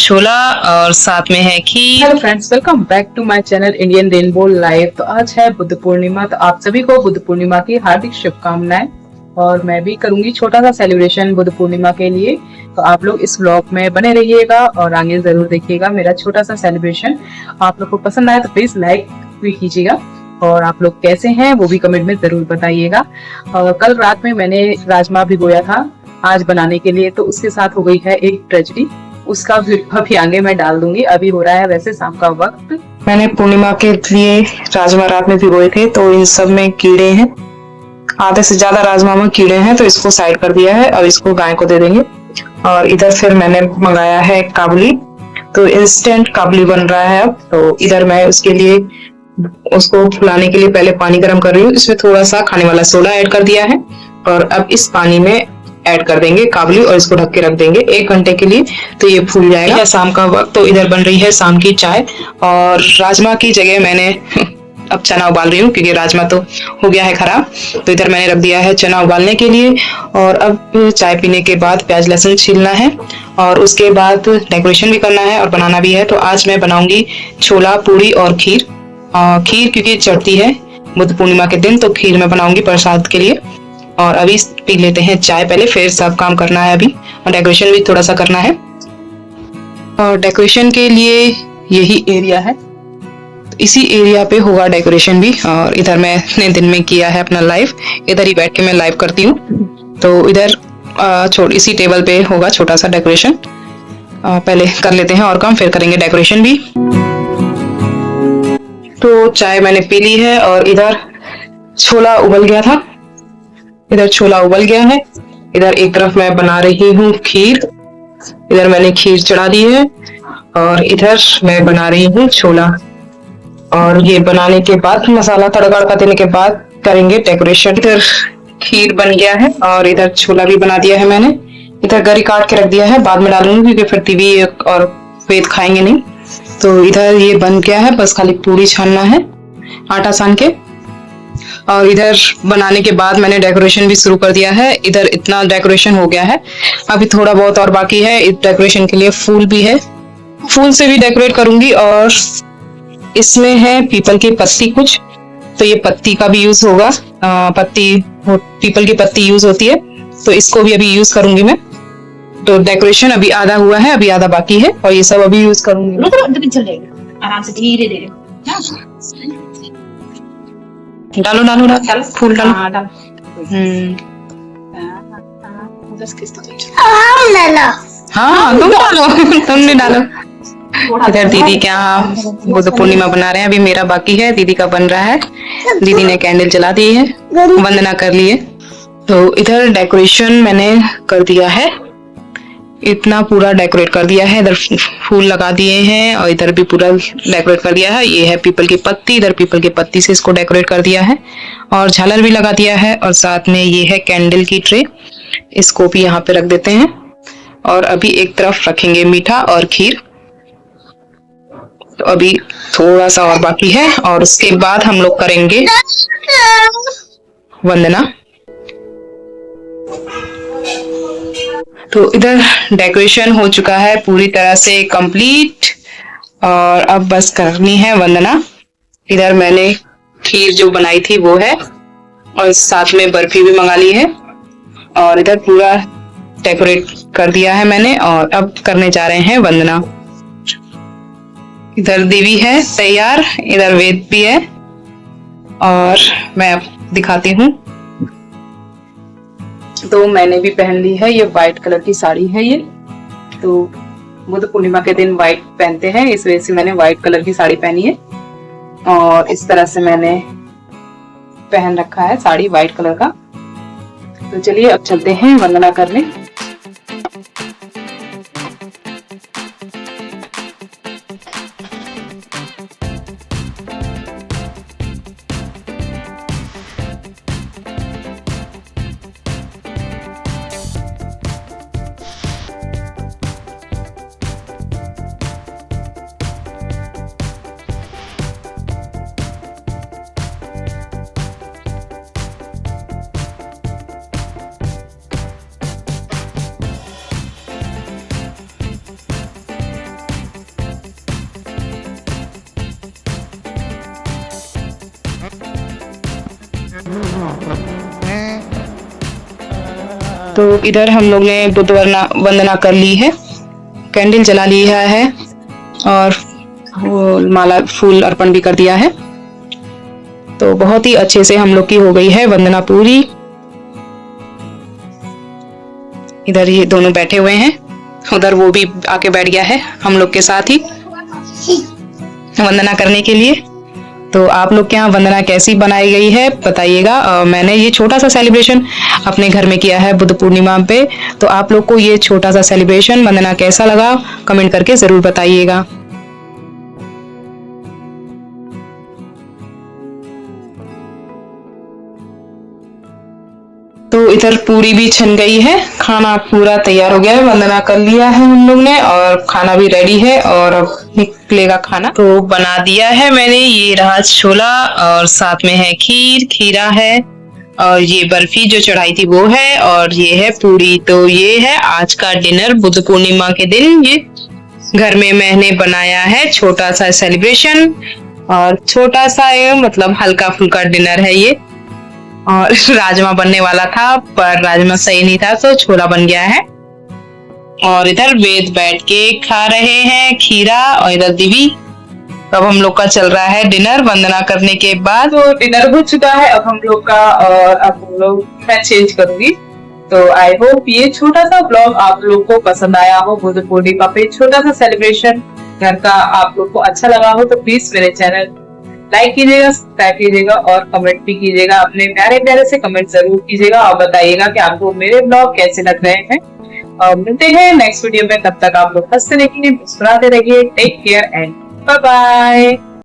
छोला और साथ में है खीर। Hello friends, welcome back to my channel Indian Rainbow Live. तो आज है बुद्ध पूर्णिमा, तो आप सभी को बुद्ध पूर्णिमा की हार्दिक शुभकामनाएं। और मैं भी करूंगी छोटा सा सेलिब्रेशन बुद्ध पूर्णिमा के लिए। तो आप लोग इस व्लॉग में बने रहिएगा और आगे जरूर देखिएगा मेरा छोटा सा सेलिब्रेशन। आप लोग को पसंद आए तो प्लीज लाइक भी कीजिएगा और आप लोग कैसे हैं वो भी कमेंट में जरूर बताइएगा। कल रात में मैंने राजमा भिगोया था आज बनाने के लिए, तो उसके साथ हो गई है एक ट्रेजेडी। उसका अभी आगे मैं डाल दूंगी। अभी हो रहा है वैसे शाम का वक्त। मैंने पूर्णिमा के लिए राजमा रात में भिगोए थे, तो इन सब में कीड़े हैं, आधे से ज्यादा राजमा में कीड़े हैं, तो इसको साइड कर दिया है। अब इसको गाय को दे देंगे। और इधर फिर मैंने मंगाया है काबुली, तो इंस्टेंट काबुली बन रहा है अब। तो इधर मैं उसके लिए उसको फुलाने के लिए पहले पानी गर्म कर रही हूँ। इसमें थोड़ा सा खाने वाला सोडा ऐड कर दिया है और अब इस पानी में ऐड कर देंगे काबुली और इसको ढक के रख देंगे 1 घंटे के लिए, तो ये फूल जाएगा। शाम का वक्त, तो इधर बन रही है शाम की चाय और राजमा की जगह मैंने अब चना उबाल रही हूँ क्योंकि राजमा तो हो गया है खराब। तो इधर मैंने रख दिया है चना उबालने के लिए। और अब चाय पीने के बाद प्याज लहसुन छीलना है और उसके बाद डेकोरेशन भी करना है और बनाना भी है। तो आज मैं बनाऊंगी छोला पूड़ी और खीर। खीर क्योंकि चढ़ती है बुद्ध पूर्णिमा के दिन, तो खीर मैं बनाऊंगी प्रसाद के लिए। और अभी पी लेते हैं चाय पहले, फिर सब काम करना है अभी और डेकोरेशन भी थोड़ा सा करना है। और डेकोरेशन के लिए यही एरिया है, तो इसी एरिया पे होगा डेकोरेशन भी। और इधर मैंने दिन में किया है अपना लाइव, इधर ही बैठ के मैं लाइव करती हूँ। तो इधर इसी टेबल पे होगा छोटा सा डेकोरेशन। पहले कर लेते हैं और काम, फिर करेंगे डेकोरेशन भी। तो चाय मैंने पी ली है और इधर छोला उबल गया था, इधर छोला उबल गया है। इधर एक तरफ मैं बना रही हूँ खीर, इधर मैंने खीर चढ़ा दी है और इधर मैं बना रही हूँ छोला। और ये बनाने के बाद मसाला तड़का देने के बाद करेंगे डेकोरेशन। इधर खीर बन गया है और इधर छोला भी बना दिया है मैंने। इधर गरी काट के रख दिया है, बाद में डालूंगी क्योंकि फिर टीवी और वेद खाएंगे नहीं। तो इधर ये बन गया है, बस खाली पूरी छानना है आटा सान के। और इधर बनाने के बाद मैंने डेकोरेशन भी शुरू कर दिया है। इधर इतना डेकोरेशन हो गया है, अभी थोड़ा बहुत और बाकी है। इस डेकोरेशन के लिए फूल भी है, फूल से भी डेकोरेट करूंगी। और इसमें है पीपल की पत्ती कुछ, तो ये पत्ती का भी यूज होगा। पीपल की पत्ती यूज होती है, तो इसको भी अभी यूज करूंगी मैं। तो डेकोरेशन अभी आधा हुआ है, अभी आधा बाकी है और ये सब अभी यूज करूंगी। आराम से धीरे धीरे डालो डालो डालो फूल डालो। हाँ तुम डालो तुमने डालो। इधर दीदी के यहाँ बुद्ध पूर्णिमा बना रहे हैं, अभी मेरा बाकी है, दीदी का बन रहा है। दीदी ने कैंडल जला दी है, वंदना कर ली है। तो इधर डेकोरेशन मैंने कर दिया है, इतना पूरा डेकोरेट कर दिया है। इधर फूल लगा दिए हैं और इधर भी पूरा डेकोरेट कर दिया है। ये है पीपल की पत्ती, इधर पीपल की पत्ती से इसको डेकोरेट कर दिया है और झालर भी लगा दिया है। और साथ में ये है कैंडल की ट्रे, इसको भी यहाँ पे रख देते हैं। और अभी एक तरफ रखेंगे मीठा और खीर। तो अभी थोड़ा सा और बाकी है और उसके बाद हम लोग करेंगे वंदना। तो इधर डेकोरेशन हो चुका है पूरी तरह से कंप्लीट और अब बस करनी है वंदना। इधर मैंने खीर जो बनाई थी वो है और साथ में बर्फी भी मंगा ली है और इधर पूरा डेकोरेट कर दिया है मैंने। और अब करने जा रहे हैं वंदना। इधर देवी है तैयार, इधर वेद भी है और मैं अब दिखाती हूँ। तो मैंने भी पहन ली है, ये व्हाइट कलर की साड़ी है ये। तो बुद्ध पूर्णिमा के दिन व्हाइट पहनते हैं, इस वजह से मैंने व्हाइट कलर की साड़ी पहनी है। और इस तरह से मैंने पहन रखा है साड़ी व्हाइट कलर का। तो चलिए अब चलते हैं वंदना करने। तो इधर हम लोग ने बुद्ध वंदना कर ली है, कैंडल जला लिया है और वो माला फूल अर्पण भी कर दिया है। तो बहुत ही अच्छे से हम लोग की हो गई है वंदना पूरी। इधर ये दोनों बैठे हुए हैं, उधर वो भी आके बैठ गया है हम लोग के साथ ही वंदना करने के लिए। तो आप लोग के यहाँ वंदना कैसी बनाई गई है बताइएगा। मैंने ये छोटा सा सेलिब्रेशन अपने घर में किया है बुद्ध पूर्णिमा पे। तो आप लोग को ये छोटा सा सेलिब्रेशन वंदना कैसा लगा कमेंट करके जरूर बताइएगा। तो इधर पूरी भी छन गई है, खाना पूरा तैयार हो गया है, वंदना कर लिया है हम लोग ने और खाना भी रेडी है और अब निकलेगा खाना। तो बना दिया है मैंने, ये रहा छोला और साथ में है खीर, खीरा है और ये बर्फी जो चढ़ाई थी वो है और ये है पूरी। तो ये है आज का डिनर बुद्ध पूर्णिमा के दिन। ये घर में मैंने बनाया है छोटा सा सेलिब्रेशन और छोटा सा मतलब हल्का फुल्का डिनर है ये। और राजमा बनने वाला था पर राजमा सही नहीं था तो छोला बन गया है। और इधर वेद बैठ के खा रहे हैं खीरा और इधर दिवी। अब हम लोग का चल रहा है डिनर वंदना करने के बाद। तो डिनर हो चुका है अब हम लोग का और अब हम लोग मैं चेंज करूंगी। तो आई होप ये छोटा सा ब्लॉग आप लोग को पसंद आया हो। बुद्ध पूर्णिमा पे छोटा सा सेलिब्रेशन घर का आप लोग को अच्छा लगा हो तो प्लीज मेरे चैनल लाइक कीजिएगा, सब्सक्राइब कीजिएगा और कमेंट भी कीजिएगा। अपने प्यारे प्यारे से कमेंट जरूर कीजिएगा और बताइएगा कि आपको मेरे ब्लॉग कैसे लग रहे हैं। और मिलते हैं नेक्स्ट वीडियो में, तब तक आप लोग हंसते रहिए, मुस्कुराते रहिए। Take care and bye bye.